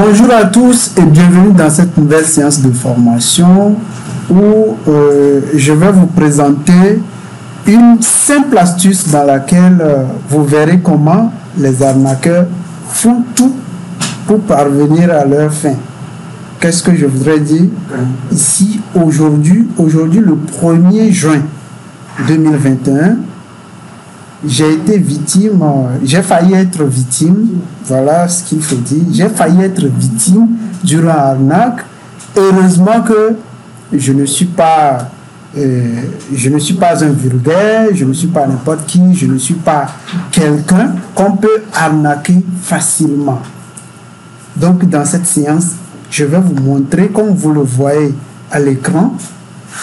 Bonjour à tous et bienvenue dans cette nouvelle séance de formation où je vais vous présenter une simple astuce dans laquelle vous verrez comment les arnaqueurs font tout pour parvenir à leur fin. Qu'est-ce que je voudrais dire ici aujourd'hui le 1er juin 2021, j'ai été victime, j'ai failli être victime, voilà ce qu'il faut dire, j'ai failli être victime d'une arnaque. Heureusement que je ne suis pas un vulgaire, je ne suis pas n'importe qui, je ne suis pas quelqu'un qu'on peut arnaquer facilement. Donc dans cette séance, je vais vous montrer, comme vous le voyez à l'écran,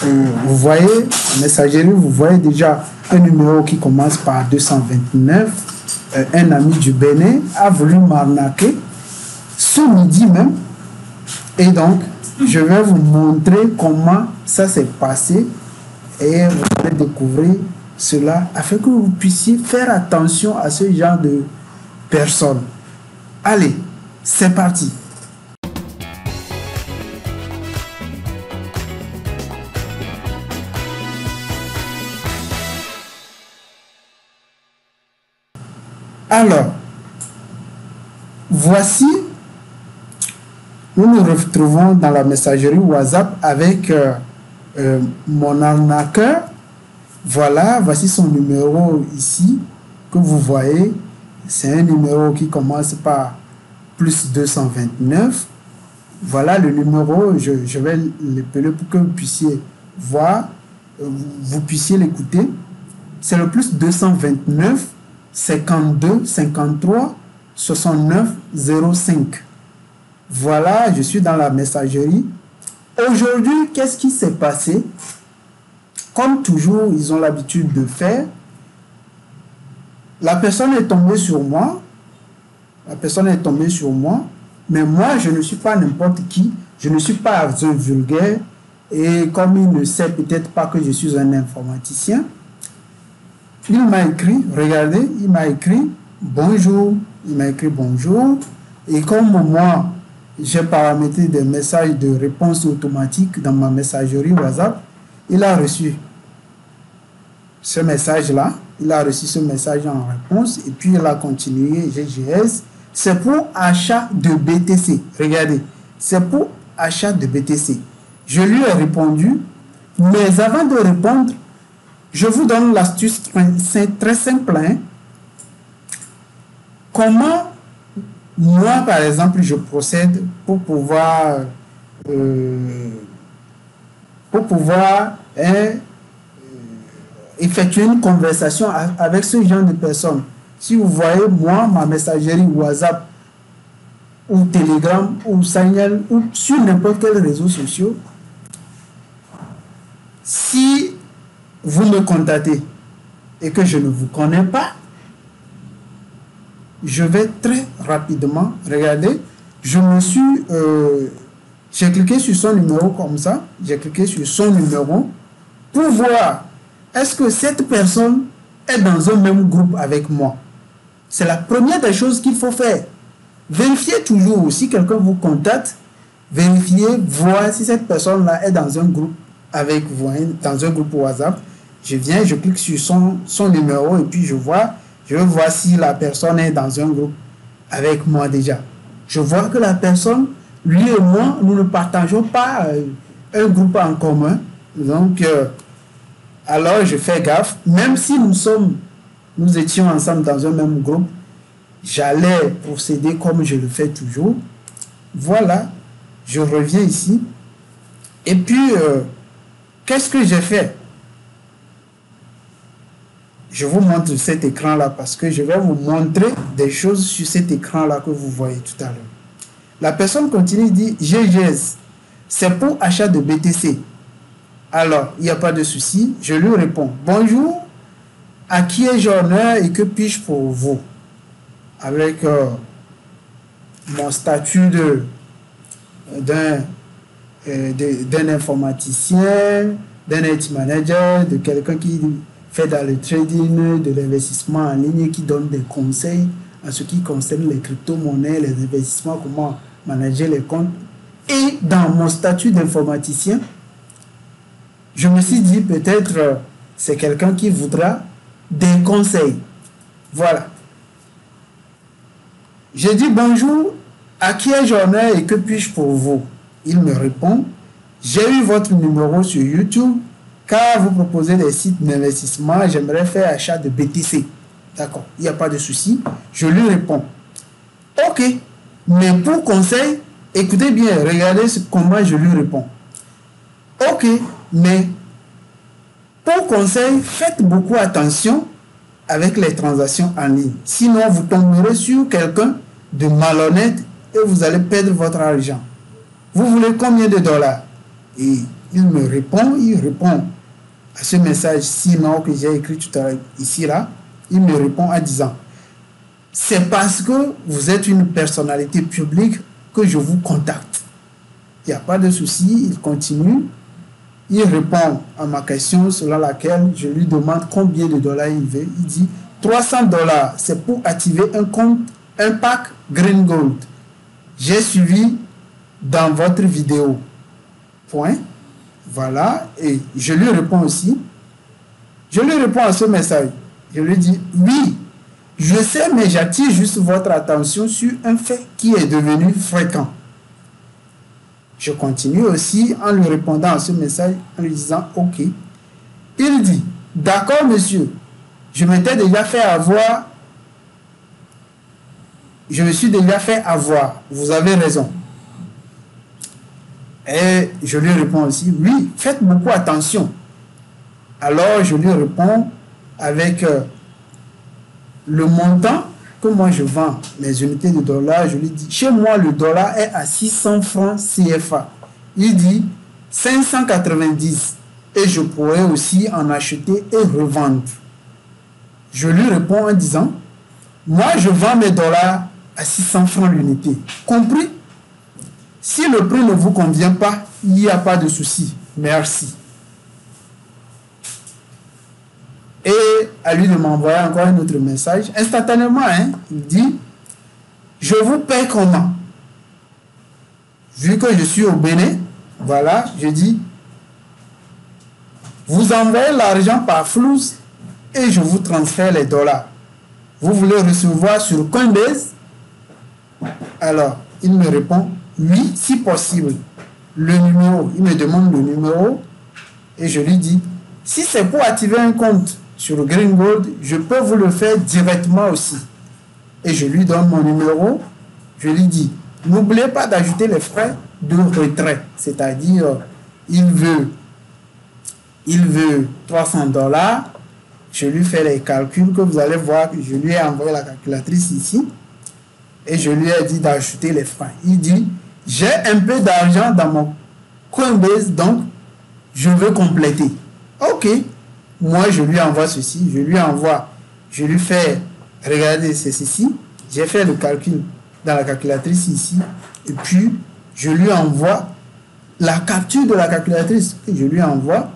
vous voyez, en messagerie, vous voyez déjà un numéro qui commence par 229. Un ami du Bénin a voulu m'arnaquer ce midi même. Et donc, je vais vous montrer comment ça s'est passé et vous allez découvrir cela afin que vous puissiez faire attention à ce genre de personnes. Allez, c'est parti. Alors, voici, nous nous retrouvons dans la messagerie WhatsApp avec mon arnaqueur. Voilà, voici son numéro ici, que vous voyez. C'est un numéro qui commence par plus 229. Voilà le numéro, je vais l'épeler pour que vous puissiez voir, vous puissiez l'écouter. C'est le plus 229. 52 53 69 05. Voilà, je suis dans la messagerie. Aujourd'hui, qu'est-ce qui s'est passé? Comme toujours, ils ont l'habitude de faire. La personne est tombée sur moi. Mais moi, je ne suis pas n'importe qui. Je ne suis pas un vulgaire. Et comme il ne sait peut-être pas que je suis un informaticien, il m'a écrit, regardez, il m'a écrit bonjour, et comme moi, j'ai paramétré des messages de réponse automatique dans ma messagerie WhatsApp, il a reçu ce message-là, en réponse, et puis il a continué, GGS, c'est pour achat de BTC, regardez, c'est pour achat de BTC. Je lui ai répondu, mais avant de répondre, je vous donne l'astuce, c'est très simple. Hein? Comment, moi, par exemple, je procède pour pouvoir effectuer une conversation avec ce genre de personnes. Si vous voyez, moi, ma messagerie WhatsApp ou Telegram ou Signal ou sur n'importe quel réseau social, si vous me contactez et que je ne vous connais pas, je vais très rapidement regarder. J'ai cliqué sur son numéro comme ça. J'ai cliqué sur son numéro pour voir est-ce que cette personne est dans un même groupe avec moi. C'est la première des choses qu'il faut faire. Vérifiez toujours, si quelqu'un vous contacte, vérifiez, voir si cette personne-là est dans un groupe avec vous, hein, dans un groupe WhatsApp. Je viens, je clique sur son numéro et puis je vois si la personne est dans un groupe avec moi déjà. Je vois que la personne, lui et moi, nous ne partageons pas un groupe en commun. Donc, alors je fais gaffe. Même si nous étions ensemble dans un même groupe, j'allais procéder comme je le fais toujours. Voilà, je reviens ici. Et puis, qu'est-ce que j'ai fait? Je vous montre cet écran-là parce que je vais vous montrer des choses sur cet écran-là que vous voyez tout à l'heure. La personne continue, dit GGS, c'est pour achat de BTC. Alors, il n'y a pas de souci. Je lui réponds, bonjour, à qui ai-je honneur et que puis-je pour vous? Avec mon statut d'un informaticien, d'un IT manager, de quelqu'un qui fait dans le trading, de l'investissement en ligne, qui donne des conseils en ce qui concerne les crypto-monnaies, les investissements, comment manager les comptes. Et dans mon statut d'informaticien, je me suis dit peut-être c'est quelqu'un qui voudra des conseils. Voilà. J'ai dit bonjour, à qui ai-je honneur et que puis-je pour vous? Il me répond, j'ai eu votre numéro sur YouTube car vous proposez des sites d'investissement, j'aimerais faire achat de BTC. D'accord, il n'y a pas de souci. Je lui réponds, ok, mais pour conseil, écoutez bien, regardez comment je lui réponds. Ok, mais pour conseil, faites beaucoup attention avec les transactions en ligne. Sinon, vous tomberez sur quelqu'un de malhonnête et vous allez perdre votre argent. Vous voulez combien de dollars? Et il me répond, à ce message-ci que j'ai écrit tout à l'heure, ici, là. Il me répond en disant, c'est parce que vous êtes une personnalité publique que je vous contacte. Il n'y a pas de souci, il continue. Il répond à ma question selon laquelle je lui demande combien de dollars il veut. Il dit 300 dollars, c'est pour activer un compte, un pack Green Gold. J'ai suivi dans votre vidéo. Point. Voilà. Et je lui réponds aussi. Je lui réponds à ce message. Je lui dis, oui, je sais, mais j'attire juste votre attention sur un fait qui est devenu fréquent. Je continue aussi en lui répondant à ce message, en lui disant, ok. Il dit, d'accord, monsieur, je m'étais déjà fait avoir. Je me suis déjà fait avoir. Vous avez raison. Et je lui réponds aussi, oui, faites beaucoup attention. Alors, je lui réponds avec le montant que moi je vends les unités de dollars. Je lui dis, chez moi, le dollar est à 600 francs CFA. Il dit 590 et je pourrais aussi en acheter et revendre. Je lui réponds en disant, moi, je vends mes dollars à 600 francs l'unité. Compris? Si le prix ne vous convient pas, il n'y a pas de souci. Merci. Et à lui de m'envoyer encore un autre message. Instantanément, il dit, je vous paie comment? Vu que je suis au Bénin, voilà, je dis, vous envoyez l'argent par flux et je vous transfère les dollars. Vous voulez recevoir sur Coinbase? Alors, il me répond, oui, si possible. Le numéro, il me demande le numéro et je lui dis, si c'est pour activer un compte sur Green Gold, je peux vous le faire directement aussi. Et je lui donne mon numéro, je lui dis, n'oubliez pas d'ajouter les frais de retrait, c'est-à-dire, il veut 300 dollars, je lui fais les calculs que vous allez voir, que je lui ai envoyé la calculatrice ici, et je lui ai dit d'ajouter les frais. Il dit, j'ai un peu d'argent dans mon Coinbase, donc je veux compléter. Ok, moi je lui envoie ceci, je lui fais, regardez, c'est ceci, j'ai fait le calcul dans la calculatrice ici, et puis je lui envoie la capture de la calculatrice, et je lui envoie,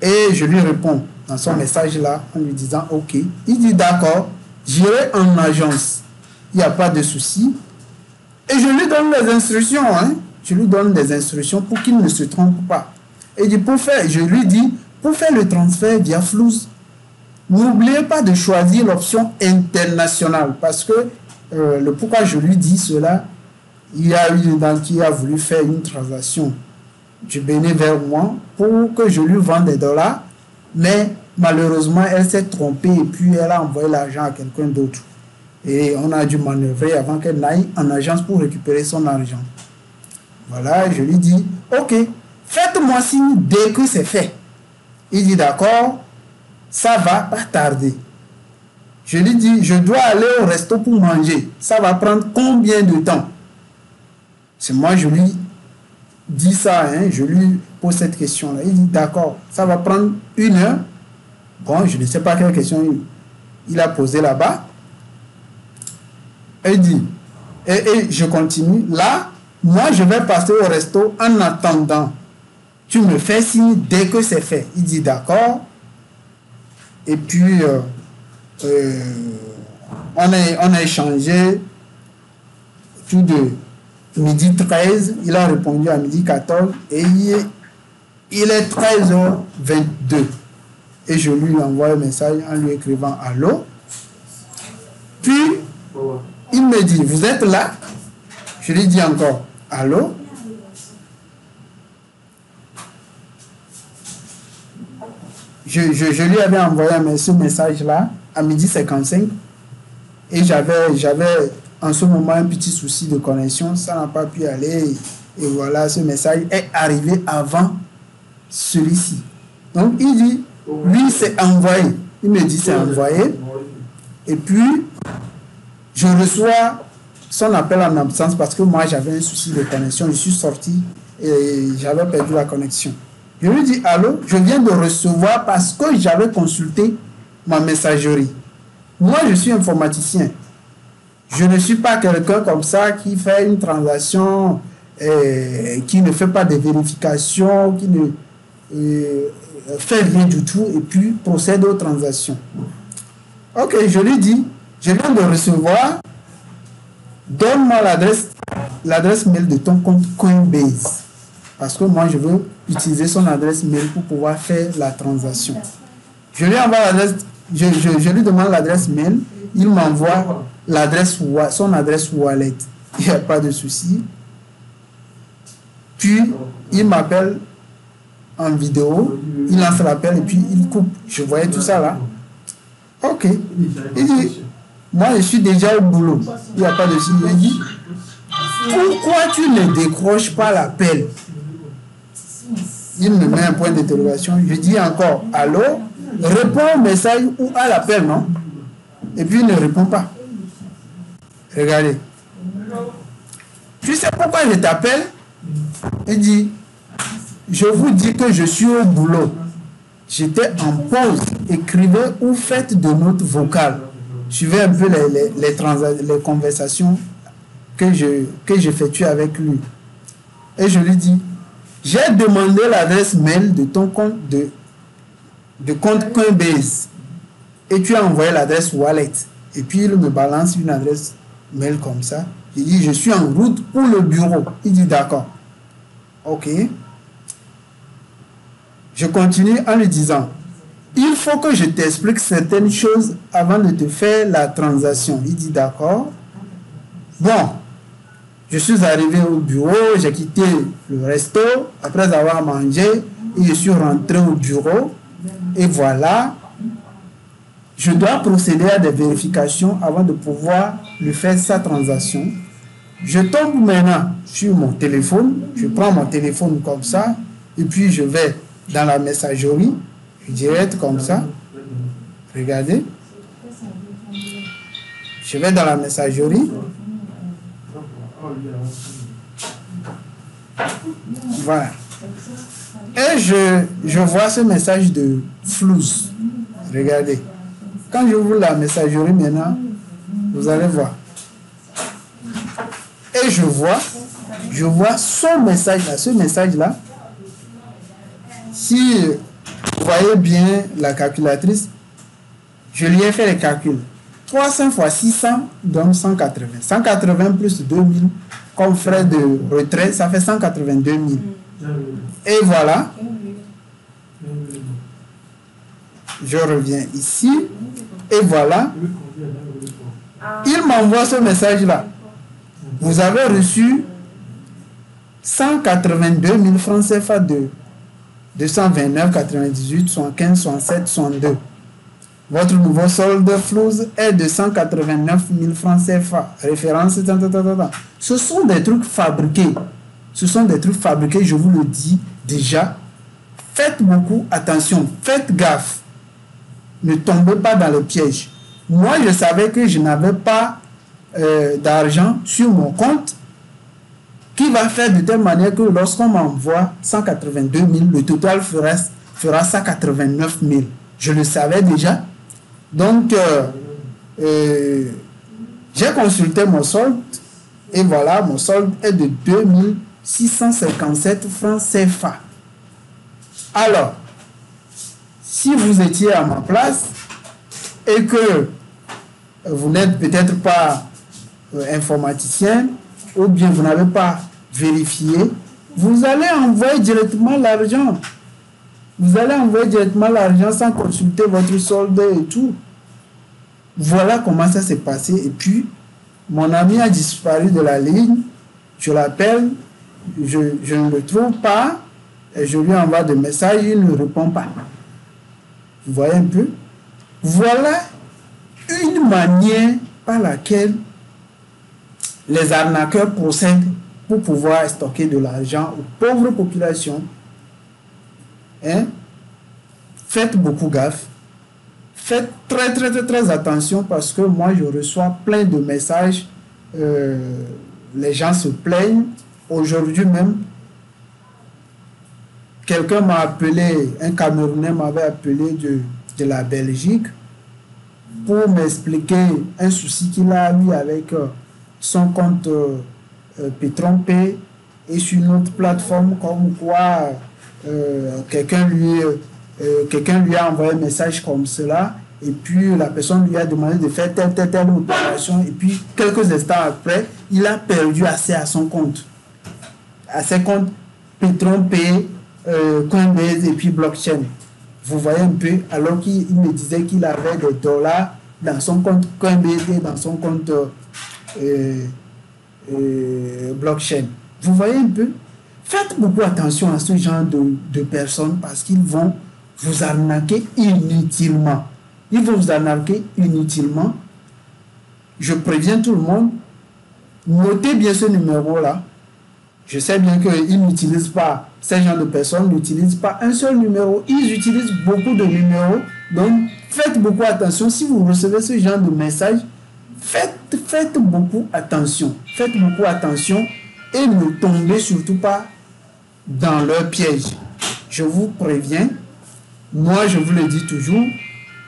et je lui réponds dans son message là, en lui disant ok. Il dit d'accord, j'irai en agence, il n'y a pas de souci, et je lui donne les instructions, je lui donne des instructions pour qu'il ne se trompe pas. Et je lui dis, pour faire le transfert via Flux, n'oubliez pas de choisir l'option internationale, parce que le pourquoi je lui dis cela, il y a une dame qui a voulu faire une transaction du Bénin vers moi pour que je lui vende des dollars, mais malheureusement elle s'est trompée et puis elle a envoyé l'argent à quelqu'un d'autre. Et on a dû manœuvrer avant qu'elle n'aille en agence pour récupérer son argent. Voilà, je lui dis, ok, faites-moi signe dès que c'est fait. Il dit, d'accord, ça va pas tarder. Je lui dis, je dois aller au resto pour manger. Ça va prendre combien de temps? C'est moi, je lui dis ça, je lui pose cette question-là. Il dit, d'accord, ça va prendre 1 heure. Bon, je ne sais pas quelle question il a posé là-bas. Il dit, et je continue. Là, moi, je vais passer au resto en attendant. Tu me fais signe dès que c'est fait. Il dit, d'accord. Et puis, on a échangé tout de midi 13, il a répondu à midi 14 et il est 13h22. Et je lui envoie un message en lui écrivant allô. Puis, il me dit, vous êtes là? Je lui dis encore allô. Je lui avais envoyé ce message-là à midi 55 et j'avais en ce moment un petit souci de connexion, ça n'a pas pu aller et voilà, ce message est arrivé avant celui-ci. Donc il dit, lui c'est envoyé, il me dit c'est envoyé et puis je reçois son appel en absence parce que moi j'avais un souci de connexion, je suis sorti et j'avais perdu la connexion. Je lui dis allô, je viens de recevoir parce que j'avais consulté ma messagerie. Moi, je suis informaticien. Je ne suis pas quelqu'un comme ça qui fait une transaction, qui ne fait pas de vérification, qui ne fait rien du tout et puis procède aux transactions. Ok, je lui dis, je viens de recevoir, donne-moi l'adresse mail de ton compte Coinbase. Parce que moi, je veux utiliser son adresse mail pour pouvoir faire la transaction. Je lui envoie l'adresse, je lui demande l'adresse mail, il m'envoie son adresse wallet. Il n'y a pas de souci. Puis, il m'appelle en vidéo, il lance l'appel et puis il coupe. Je voyais tout ça là. Ok. Il dit, moi, je suis déjà au boulot. Il n'y a pas de souci. Il dit, pourquoi tu ne décroches pas l'appel? Il me met un point d'interrogation. Je dis encore, allô? Réponds au message ou à l'appel, non? Et puis il ne répond pas. Regardez. Tu sais pourquoi je t'appelle? Il dit, je vous dis que je suis au boulot. J'étais en pause. Écrivez ou faites de notes vocales. Suivez un peu les conversations que j'effectue avec lui. Et je lui dis, j'ai demandé l'adresse mail de ton compte de compte Coinbase et tu as envoyé l'adresse wallet. Et puis il me balance une adresse mail comme ça. Il dit, je suis en route pour le bureau. Il dit, d'accord. Ok. Je continue en lui disant, il faut que je t'explique certaines choses avant de te faire la transaction. Il dit, d'accord. Bon. Je suis arrivé au bureau, j'ai quitté le resto après avoir mangé et je suis rentré au bureau. Et voilà, je dois procéder à des vérifications avant de pouvoir lui faire sa transaction. Je tombe maintenant sur mon téléphone, je prends mon téléphone comme ça et puis je vais dans la messagerie, je direct comme ça. Regardez. Je vais dans la messagerie. Voilà. Et je vois ce message de flouze. Regardez. Quand je ouvre la messagerie maintenant, vous allez voir. Et je vois son message là. Ce message-là, si vous voyez bien la calculatrice, je lui ai fait les calculs. 300 fois 600 donne 180. 180 plus 2000 comme frais de retrait, ça fait 182 000. Et voilà. Je reviens ici. Et voilà. Il m'envoie ce message-là. Vous avez reçu 182 000 francs CFA de 229, 98, 75, 67, 62. Votre nouveau solde flouze est de 189 000 francs CFA. Référence, Ce sont des trucs fabriqués. Ce sont des trucs fabriqués, je vous le dis déjà. Faites beaucoup attention, faites gaffe. Ne tombez pas dans le piège. Moi, je savais que je n'avais pas d'argent sur mon compte qui va faire de telle manière que lorsqu'on m'envoie 182 000, le total fera 189 000. Je le savais déjà. Donc, j'ai consulté mon solde et voilà, mon solde est de 2657 francs CFA. Alors, si vous étiez à ma place et que vous n'êtes peut-être pas informaticien, ou bien vous n'avez pas vérifié, vous allez envoyer directement l'argent. Vous allez envoyer directement l'argent sans consulter votre solde et tout. Voilà comment ça s'est passé. Et puis, mon ami a disparu de la ligne. Je l'appelle, je ne le trouve pas. Et je lui envoie des messages, il ne répond pas. Vous voyez un peu? Voilà une manière par laquelle les arnaqueurs procèdent pour pouvoir stocker de l'argent aux pauvres populations. Hein? Faites beaucoup gaffe. Faites très attention parce que moi je reçois plein de messages. Les gens se plaignent. Aujourd'hui même, quelqu'un m'a appelé, un Camerounais m'avait appelé de la Belgique pour m'expliquer un souci qu'il a eu avec son compte Petronpay et sur une autre plateforme, comme quoi quelqu'un lui a envoyé un message comme cela et puis la personne lui a demandé de faire telle opération et puis quelques instants après, il a perdu accès à son compte, à ses comptes Petronpay, Coinbase et puis blockchain. Vous voyez un peu, alors qu'il me disait qu'il avait des dollars dans son compte Coinbase et dans son compte blockchain. Vous voyez un peu? Faites beaucoup attention à ce genre de personnes parce qu'ils vont vous arnaquer inutilement. Ils vont vous arnaquer inutilement. Je préviens tout le monde, notez bien ce numéro-là. Je sais bien qu'ils n'utilisent pas, ces gens de personnes n'utilisent pas un seul numéro. Ils utilisent beaucoup de numéros. Donc, faites beaucoup attention. Si vous recevez ce genre de message, faites beaucoup attention. Faites beaucoup attention et ne tombez surtout pas dans leur piège. Je vous préviens. Moi, je vous le dis toujours.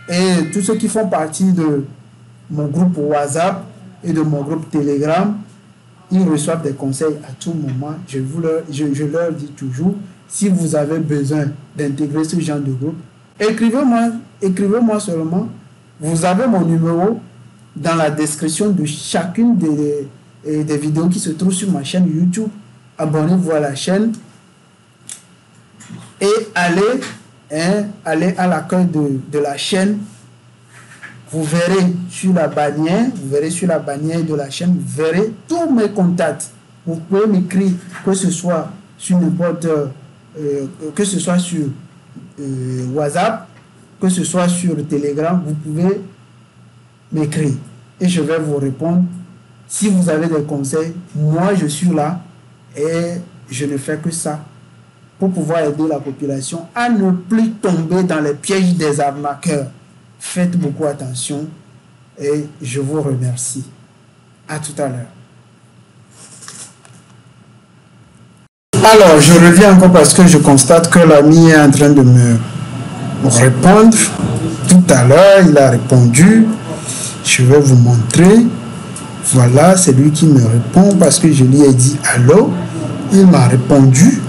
Et tous ceux qui font partie de mon groupe WhatsApp et de mon groupe Telegram, ils reçoivent des conseils à tout moment. Je leur dis toujours, si vous avez besoin d'intégrer ce genre de groupe, écrivez-moi seulement. Vous avez mon numéro dans la description de chacune des vidéos qui se trouvent sur ma chaîne YouTube. Abonnez-vous à la chaîne et allez à l'accueil de la chaîne. Vous verrez sur la bannière de la chaîne, vous verrez tous mes contacts. Vous pouvez m'écrire, que ce soit sur n'importe, que ce soit sur WhatsApp, que ce soit sur Telegram, vous pouvez m'écrire et je vais vous répondre. Si vous avez des conseils, moi je suis là et je ne fais que ça pour pouvoir aider la population à ne plus tomber dans les pièges des arnaqueurs. Faites beaucoup attention et je vous remercie. À tout à l'heure. Alors, je reviens encore parce que je constate que l'ami est en train de me répondre. Tout à l'heure, il a répondu. Je vais vous montrer. Voilà, c'est lui qui me répond parce que je lui ai dit allô. Il m'a répondu.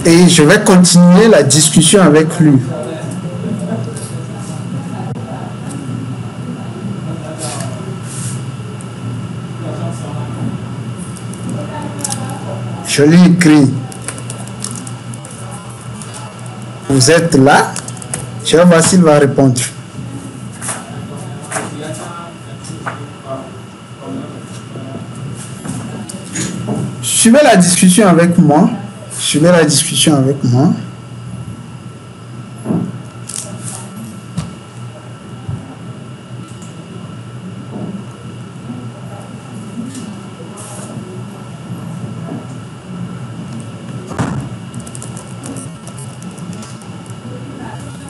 Et je vais continuer la discussion avec lui. Je lui écris. Vous êtes là? Je vais voir s'il va répondre. Suivez la discussion avec moi. Suivez la discussion avec moi.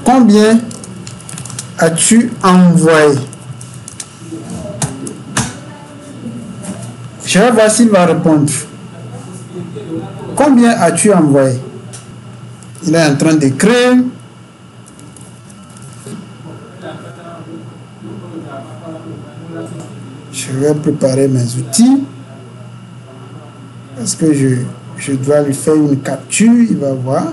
Combien as-tu envoyé? Je vais voir s'il va répondre. Combien as-tu envoyé? Il est en train d'écrire. Je vais préparer mes outils. Parce que je dois lui faire une capture. Il va voir.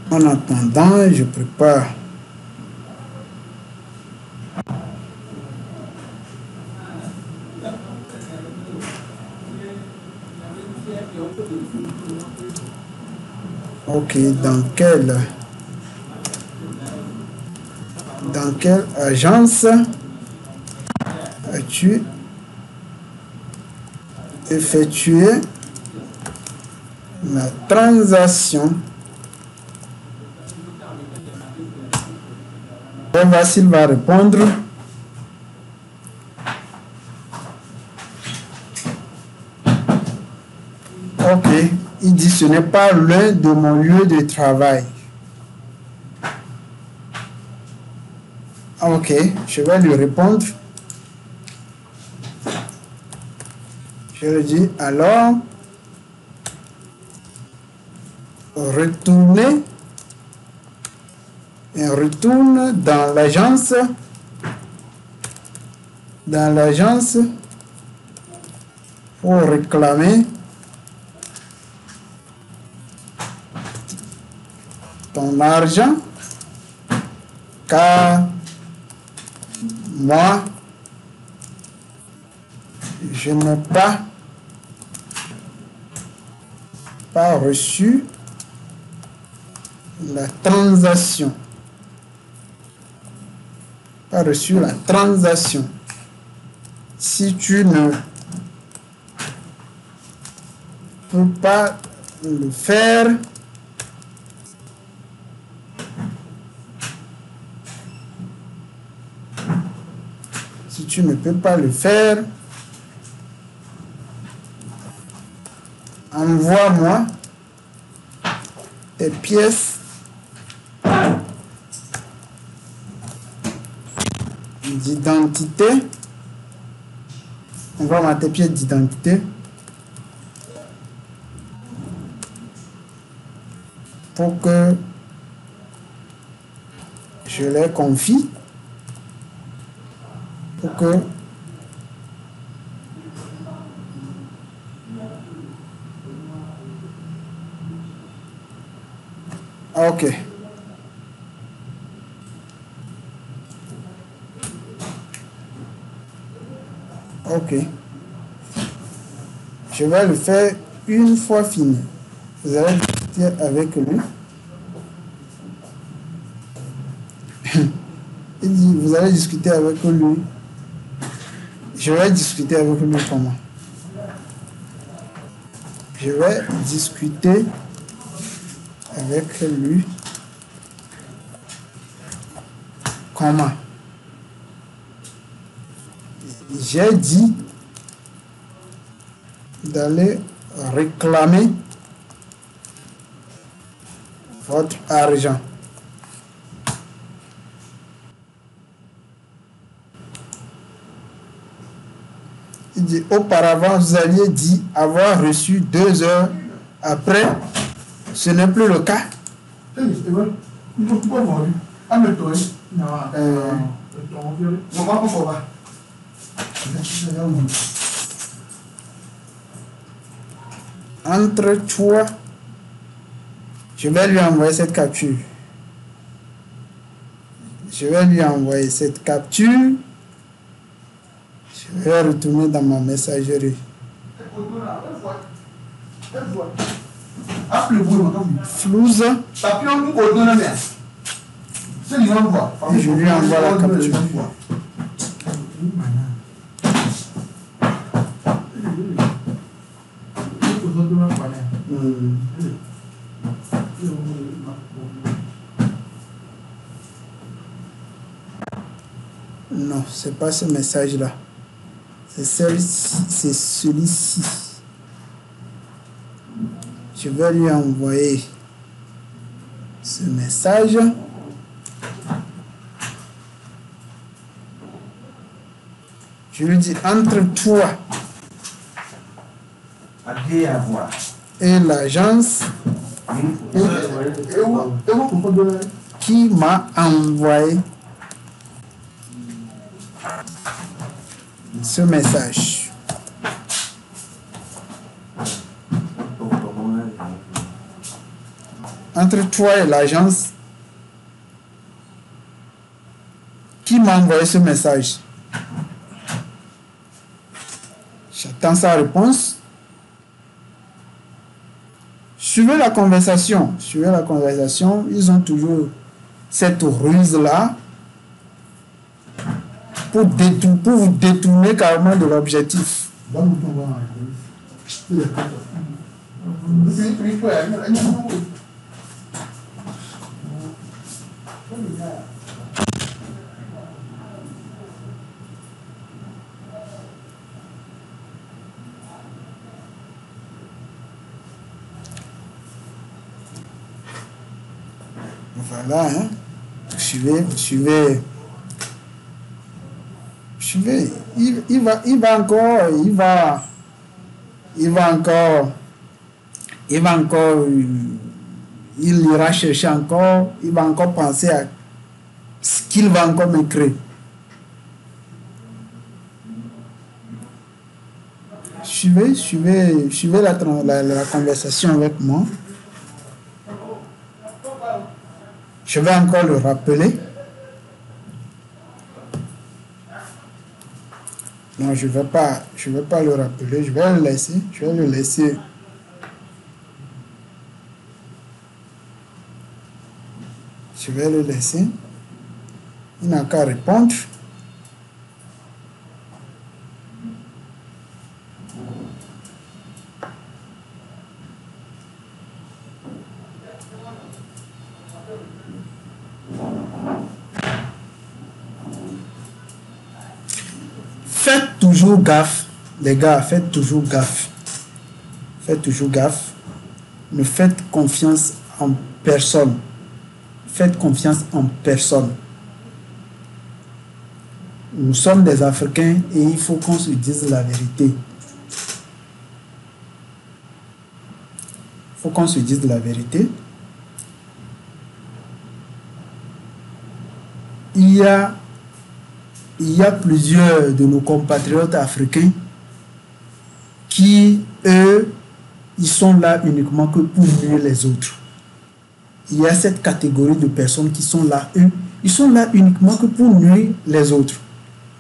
En attendant, je prépare Ok, dans quelle agence as-tu effectué la transaction? On va voir s'il va répondre. Ok, il dit ce n'est pas l'un de mon lieu de travail. Ok, je vais lui répondre. Je lui dis alors, retournez et retourne dans l'agence. Dans l'agence pour réclamer ton argent, car moi, je n'ai pas reçu la transaction. Pas reçu la transaction. Si tu ne peux pas le faire, si tu ne peux pas le faire, envoie-moi tes pièces d'identité. Envoie-moi tes pièces d'identité pour que je les confie, pour que ok. Ok. Je vais le faire une fois fini. Vous allez discuter avec lui. Il dit, vous allez discuter avec lui. Je vais discuter avec lui comment? Je vais discuter avec lui comment? J'ai dit d'aller réclamer votre argent. Il dit, auparavant, vous aviez dit avoir reçu 2 heures après. Ce n'est plus le cas. Entre toi, je vais lui envoyer cette capture. Je vais lui envoyer cette capture. Je vais retourner dans ma messagerie. Flouze. Et je lui envoie la capture. Non, c'est pas ce message-là. C'est celui-ci. Je vais lui envoyer ce message. Je lui dis, entre toi et l'agence qui m'a envoyé ce message. Entre toi et l'agence qui m'a envoyé ce message. J'attends sa réponse. Suivez la conversation. Suivez la conversation. Ils ont toujours cette ruse-là pour vous détourner carrément de l'objectif. Voilà, hein. Vous suivez. Il va encore, il ira chercher encore, il va encore penser à ce qu'il va encore m'écrire. Suivez la conversation avec moi. Je vais encore le rappeler. Non, je vais pas le rappeler. Je vais le laisser. Il n'a qu'à répondre. Faites toujours gaffe, les gars, faites toujours gaffe. Ne faites confiance en personne. Nous sommes des Africains et il faut qu'on se dise la vérité. Il y a plusieurs de nos compatriotes africains qui, eux, ils sont là uniquement que pour nuire les autres. Il y a cette catégorie de personnes qui sont là, eux, ils sont là uniquement que pour nuire les autres.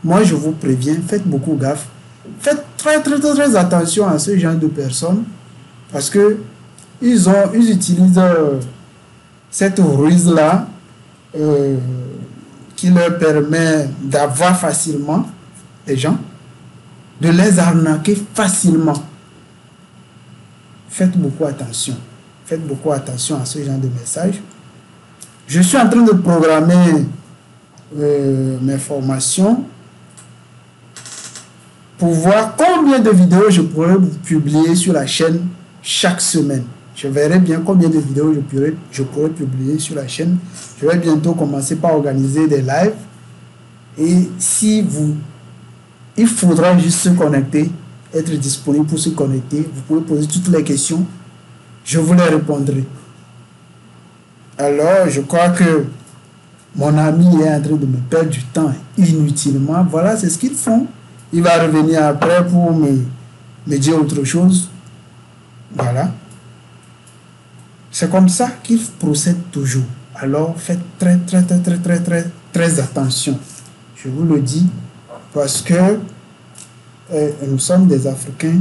Moi, je vous préviens, faites beaucoup gaffe. Faites très attention à ce genre de personnes parce que ils utilisent cette ruse-là qui leur permet d'avoir facilement les gens, de les arnaquer facilement. Faites beaucoup attention à ce genre de messages. Je suis en train de programmer mes formations pour voir combien de vidéos je pourrais publier sur la chaîne chaque semaine. Je verrai bien combien de vidéos je pourrais publier sur la chaîne. Je vais bientôt commencer par organiser des lives. Et il faudra juste se connecter, être disponible pour se connecter. Vous pouvez poser toutes les questions. Je vous les répondrai. Alors, je crois que mon ami est en train de me perdre du temps inutilement. Voilà, c'est ce qu'ils font. Il va revenir après pour me dire autre chose. Voilà. C'est comme ça qu'ils procèdent toujours. Alors, faites très attention. Je vous le dis parce que nous sommes des Africains.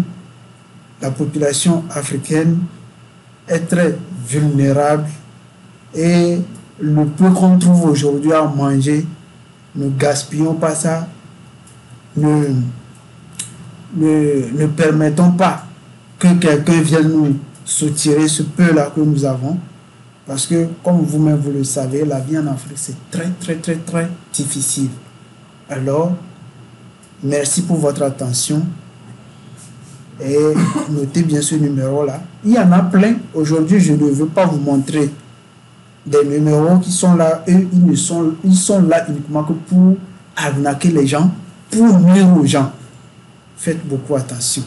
La population africaine est très vulnérable et le peu qu'on trouve aujourd'hui à manger, ne gaspillons pas ça. Ne permettons pas que quelqu'un vienne nous soutirer ce peu-là que nous avons. Parce que, comme vous-même vous le savez, la vie en Afrique, c'est très difficile. Alors, merci pour votre attention. Et notez bien ce numéro-là. Il y en a plein. Aujourd'hui, je ne veux pas vous montrer des numéros qui sont là. Eux, ils sont là uniquement que pour arnaquer les gens, pour nuire aux gens. Faites beaucoup attention.